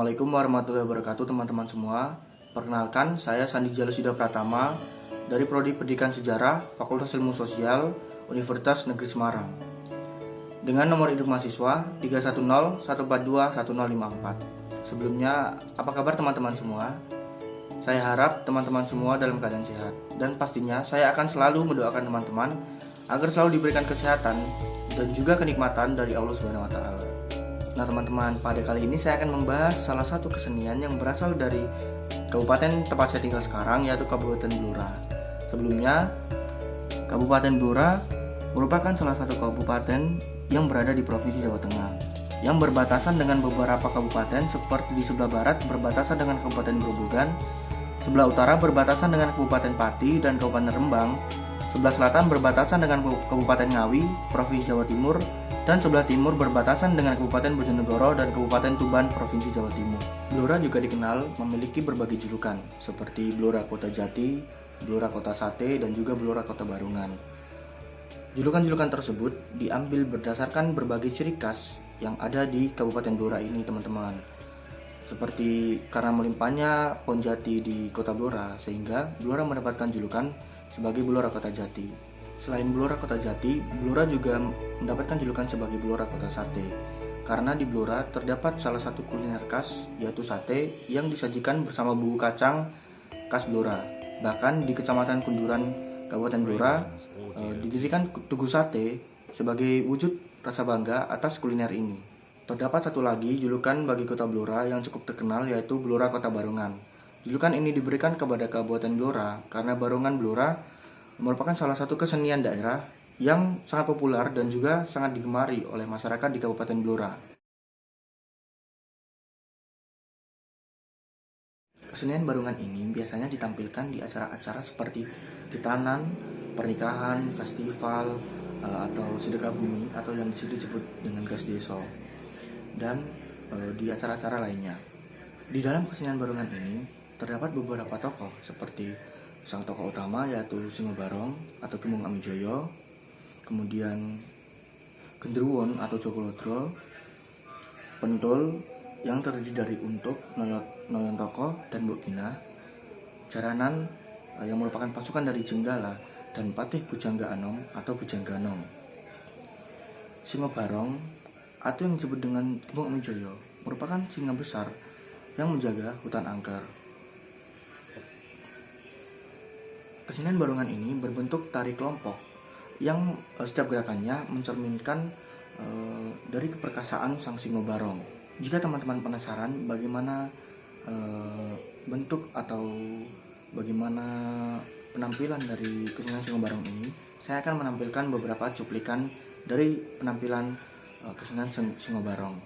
Assalamualaikum warahmatullahi wabarakatuh teman-teman semua. Perkenalkan, saya Sandi Jalusida Pratama dari Prodi Pendidikan Sejarah Fakultas Ilmu Sosial Universitas Negeri Semarang. Dengan nomor induk mahasiswa 310142154. Sebelumnya, apa kabar teman-teman semua? Saya harap teman-teman semua dalam keadaan sehat. Dan pastinya saya akan selalu mendoakan teman-teman agar selalu diberikan kesehatan dan juga kenikmatan dari Allah Subhanahu wa taala. Nah teman-teman, pada kali ini saya akan membahas salah satu kesenian yang berasal dari kabupaten tempat saya tinggal sekarang, yaitu Kabupaten Blora. Sebelumnya, Kabupaten Blora merupakan salah satu kabupaten yang berada di Provinsi Jawa Tengah, yang berbatasan dengan beberapa kabupaten seperti di sebelah barat berbatasan dengan Kabupaten Grobogan, sebelah utara berbatasan dengan Kabupaten Pati dan Kabupaten Rembang, sebelah selatan berbatasan dengan Kabupaten Ngawi, Provinsi Jawa Timur, dan sebelah timur berbatasan dengan Kabupaten Bojonegoro dan Kabupaten Tuban, Provinsi Jawa Timur. Blora juga dikenal memiliki berbagai julukan, seperti Blora Kota Jati, Blora Kota Sate, dan juga Blora Kota Barungan. Julukan-julukan tersebut diambil berdasarkan berbagai ciri khas yang ada di Kabupaten Blora ini, teman-teman. Seperti karena melimpahnya pohon jati di Kota Blora, sehingga Blora mendapatkan julukan sebagai Blora Kota Jati. Selain Blora Kota Jati, Blora juga mendapatkan julukan sebagai Blora Kota Sate. Karena di Blora terdapat salah satu kuliner khas, yaitu sate yang disajikan bersama bumbu kacang khas Blora. Bahkan di Kecamatan Kunduran, Kabupaten Blora, didirikan Tugu Sate sebagai wujud rasa bangga atas kuliner ini. Terdapat satu lagi julukan bagi Kota Blora yang cukup terkenal, yaitu Blora Kota Barungan. Julukan ini diberikan kepada Kabupaten Blora karena Barungan Blora merupakan salah satu kesenian daerah yang sangat populer dan juga sangat digemari oleh masyarakat di Kabupaten Blora. Kesenian Barungan ini biasanya ditampilkan di acara-acara seperti khitanan, pernikahan, festival, atau sedekah bumi atau yang disebut dengan gas deso, dan di acara-acara lainnya. Di dalam kesenian Barungan ini terdapat beberapa tokoh seperti sang tokoh utama yaitu Singo Barong atau Gemung Amijoyo, kemudian Gendruwon atau Jokolodro, Pentul yang terdiri dari Untuk, Noyon Toko, dan Mbok Gina, Jaranan yang merupakan pasukan dari Jenggala, dan Patih Bujangga Anom atau Bujangga Anom. Singo Barong atau yang disebut dengan Gemung Amijoyo merupakan singa besar yang menjaga hutan angker. Kesenian Barungan ini berbentuk tari kelompok yang setiap gerakannya mencerminkan dari keperkasaan sang Singo Barong. Jika teman-teman penasaran bagaimana bentuk atau bagaimana penampilan dari kesenian Singo Barong ini, saya akan menampilkan beberapa cuplikan dari penampilan kesenian Singo Barong.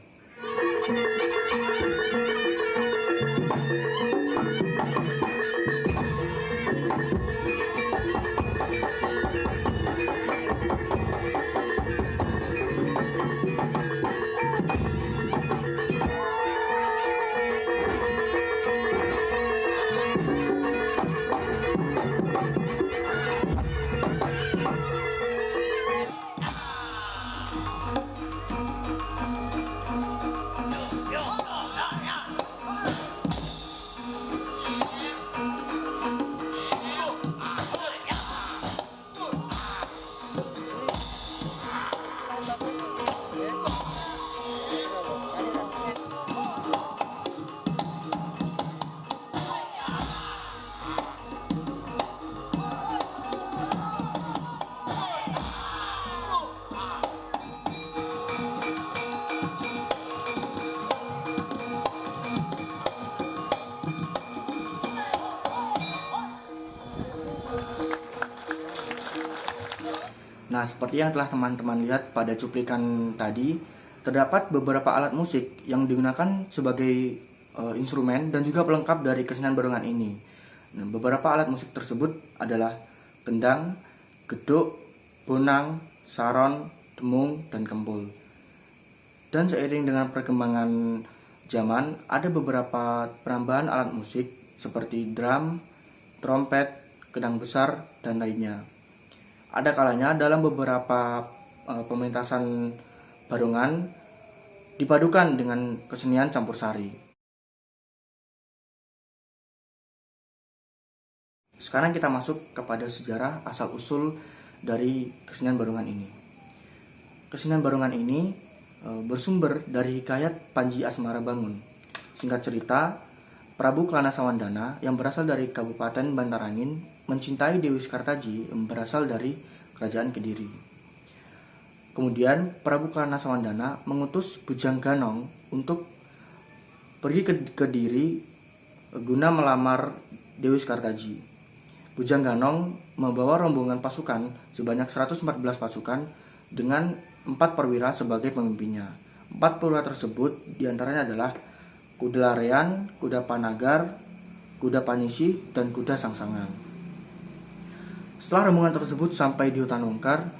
Nah, seperti yang telah teman-teman lihat pada cuplikan tadi, terdapat beberapa alat musik yang digunakan sebagai instrumen dan juga pelengkap dari kesenian Barungan ini. Nah, beberapa alat musik tersebut adalah kendang, geduk, bonang, saron, demung, dan kempul. Dan seiring dengan perkembangan zaman, ada beberapa penambahan alat musik seperti drum, trompet, kendang besar, dan lainnya. Ada kalanya dalam beberapa pementasan Barungan dipadukan dengan kesenian campur sari. sekarang kita masuk kepada sejarah asal-usul dari kesenian barongan ini. Kesenian barongan ini bersumber dari hikayat Panji Asmarabangun. Singkat cerita, Prabu Klana Sawandana yang berasal dari Kabupaten Bantarangin mencintai Dewi Sekartaji yang berasal dari Kerajaan Kediri. Kemudian Prabu Klana Sawandana mengutus Bujang Ganong untuk pergi ke Kediri guna melamar Dewi Sekartaji. Bujang Ganong membawa rombongan pasukan sebanyak 114 pasukan dengan 4 perwira sebagai pemimpinnya. 4 perwira tersebut diantaranya adalah Kuda Larean, Kuda Panagar, Kuda Panisi, dan Kuda Sangsangan. Setelah rombongan tersebut sampai di hutan Wengkar,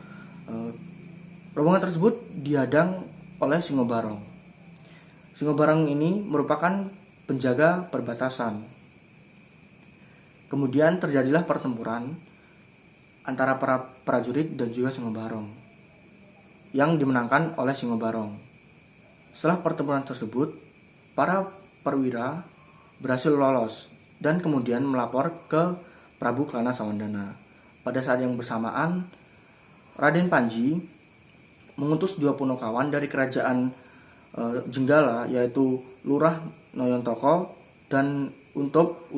rombongan tersebut dihadang oleh Singobarong. Singobarong ini merupakan penjaga perbatasan. Kemudian terjadilah pertempuran antara para prajurit dan juga Singobarong yang dimenangkan oleh Singobarong. Setelah pertempuran tersebut, para perwira berhasil lolos dan kemudian melapor ke Prabu Klana Sawandana. Pada saat yang bersamaan, Raden Panji mengutus 2 punakawan dari kerajaan Jenggala, yaitu Lurah Noyontoko, dan untuk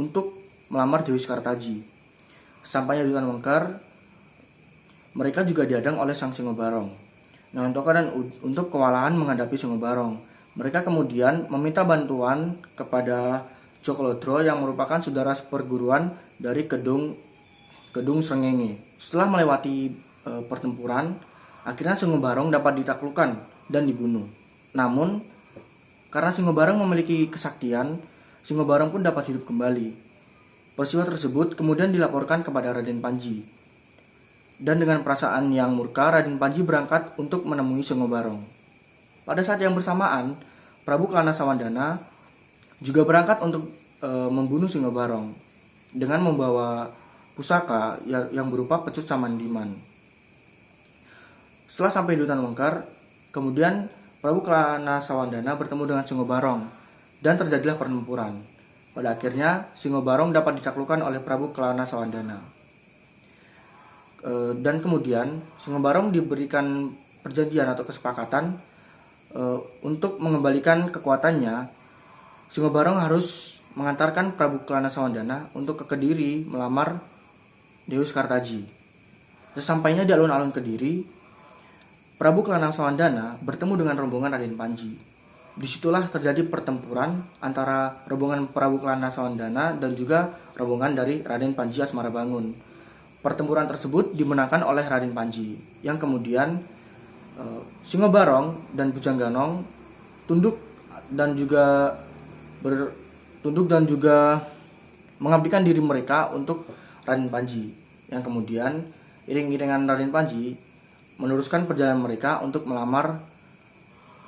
melamar Dewi Sekartaji. Sampainya di hutan Wengkar, mereka juga dihadang oleh sang Singobarong. Noyontoko dan untuk kewalahan menghadapi Singobarong. Mereka kemudian meminta bantuan kepada Cokolodro yang merupakan saudara perguruan dari Kedung Srengenge. Setelah melewati pertempuran, akhirnya Singobarong dapat ditaklukkan dan dibunuh. Namun, karena Singobarong memiliki kesaktian, Singobarong pun dapat hidup kembali. Peristiwa tersebut kemudian dilaporkan kepada Raden Panji. Dan dengan perasaan yang murka, Raden Panji berangkat untuk menemui Singobarong. Pada saat yang bersamaan, Prabu Klana Sawandana juga berangkat untuk membunuh Singobarong dengan membawa pusaka yang berupa pecut Samandiman. Setelah sampai di hutan Wengkar, kemudian Prabu Klana Sawandana bertemu dengan Singobarong dan terjadilah pertempuran. Pada akhirnya Singobarong dapat ditaklukkan oleh Prabu Klana Sawandana. Dan kemudian Singobarong diberikan perjanjian atau kesepakatan untuk mengembalikan kekuatannya. Singobarong harus mengantarkan Prabu Klana Sawandana untuk ke Kediri melamar Dewi Sekartaji. Sesampainya di alun-alun Kediri, Prabu Klana Sawandana bertemu dengan rombongan Raden Panji. Disitulah terjadi pertempuran antara rombongan Prabu Klana Sawandana dan juga rombongan dari Raden Panji Asmarabangun. Pertempuran tersebut dimenangkan oleh Raden Panji, yang kemudian Singobarong dan Bujang Ganong tunduk dan juga mengabdikan diri mereka untuk Raden Panji, yang kemudian iring-iringan Raden Panji meneruskan perjalanan mereka untuk melamar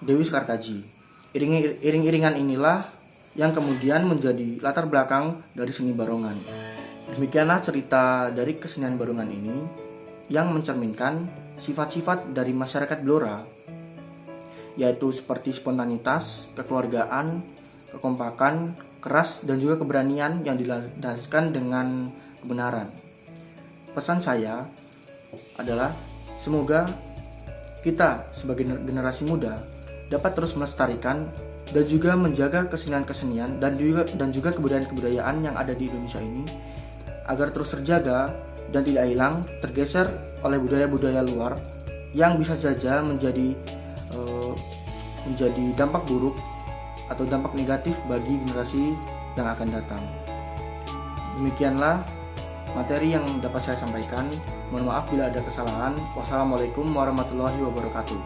Dewi Sekartaji. Iring-iringan inilah yang kemudian menjadi latar belakang dari seni barongan. Demikianlah cerita dari kesenian barongan ini yang mencerminkan sifat-sifat dari masyarakat Blora, yaitu seperti spontanitas, kekeluargaan, kekompakan, keras, dan juga keberanian yang dilandaskan dengan kebenaran. Pesan saya adalah semoga kita sebagai generasi muda dapat terus melestarikan dan juga menjaga kesenian-kesenian dan juga kebudayaan-kebudayaan yang ada di Indonesia ini agar terus terjaga dan tidak hilang tergeser oleh budaya-budaya luar yang bisa saja menjadi dampak buruk atau dampak negatif bagi generasi yang akan datang. Demikianlah materi yang dapat saya sampaikan. Mohon maaf bila ada kesalahan. Wassalamualaikum warahmatullahi wabarakatuh.